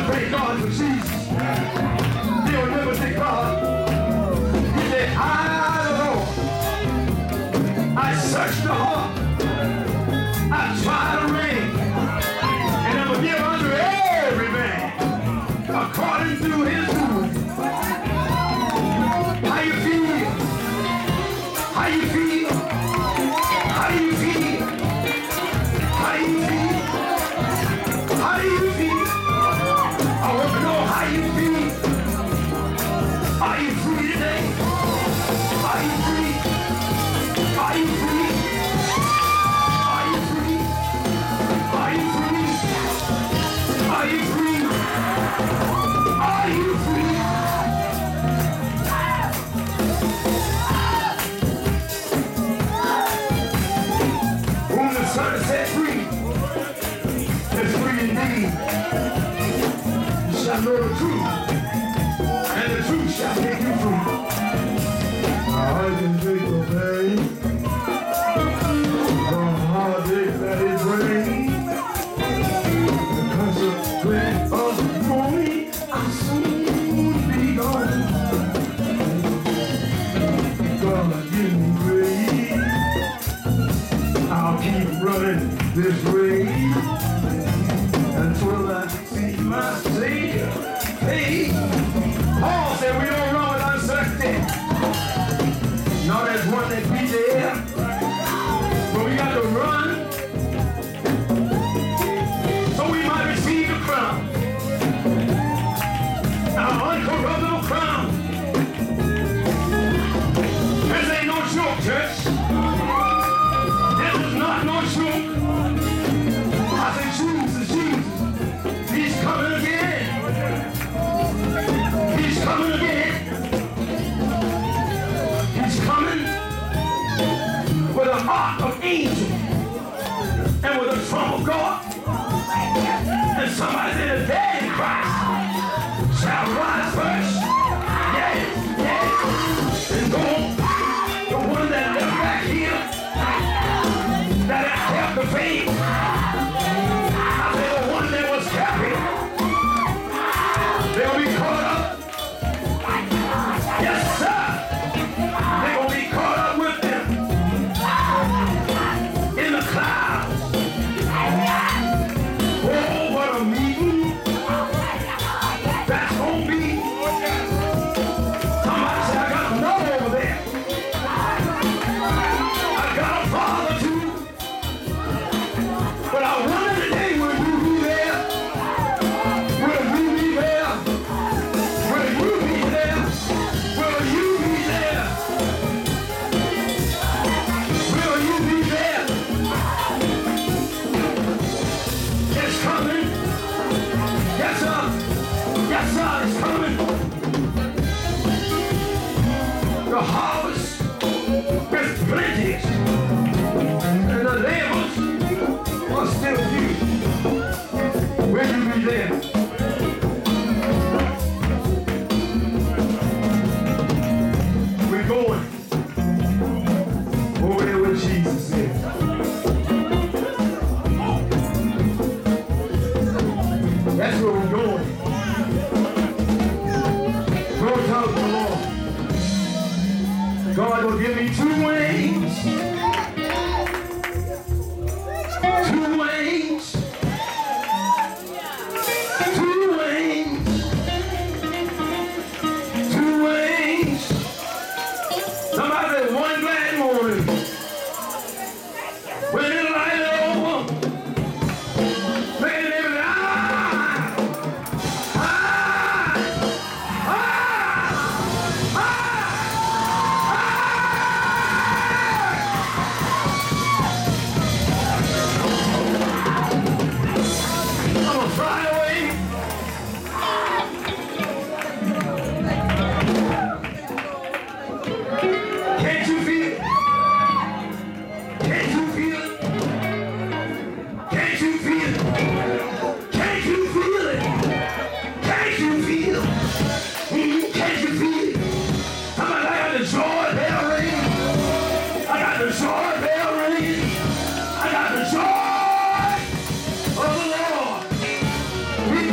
to thank God for Jesus. They'll never thank God. He said, I don't know. I searched the heart. I tried to reign. And I'm going to give unto every man according to his doing. How you feel? How you feel? How do you feel? How do you feel? How do you feel? I want to know how you feel. Are you free today? Are you free? Are you free? Are you free? Are you free? Are you free? Are you free? Whom the Son has set free is free indeed. You shall know the truth, and the truth shall make you free. I can take the pain from heartache that it brings. The consequence of knowing I'll soon be gone. God give me grace. I'll keep running this race until I see my Savior. Hey, Paul said we don't run with uncertainty. Not as one that be there, but we got to run so we might receive the crown, our uncorruptible crown. This ain't no joke, church. This is not no joke. I said, Jesus, Jesus. He's coming again. He's coming again. He's coming with an ark of angels and with a trump of God. And somebody said, the dead in Christ shall rise first. Yes, yes. And go, the one that left back here, that had kept the faith. I said, the one that was happy, they'll be caught up. Yes, sir. They're going to be caught up with them in the clouds. Oh, what a meeting that's going to be. Somebody say, I got another over there. I got a father too. But I wonder today, will you be there? Will you be there? Will you be there? Will you be there? Will you be there? It's coming. Yes, sir. Yes, sir, it's coming. The harvest is plenty, and the labors are still few. Will you be there? We're going over there where Jesus is. That's where we're going. Go talk to the Lord. God will give me 2 wings. 2 wings. 2 wings. 2 wings. Somebody said one glad morning. When it lighted over. Making everything.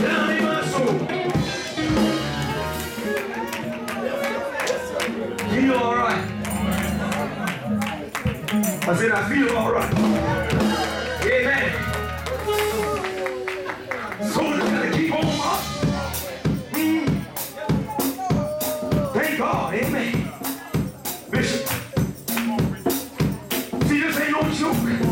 Down in my soul. I said, I feel all right. Amen. So we gotta keep on up. Thank God. Amen. Bishop. See, this ain't no joke.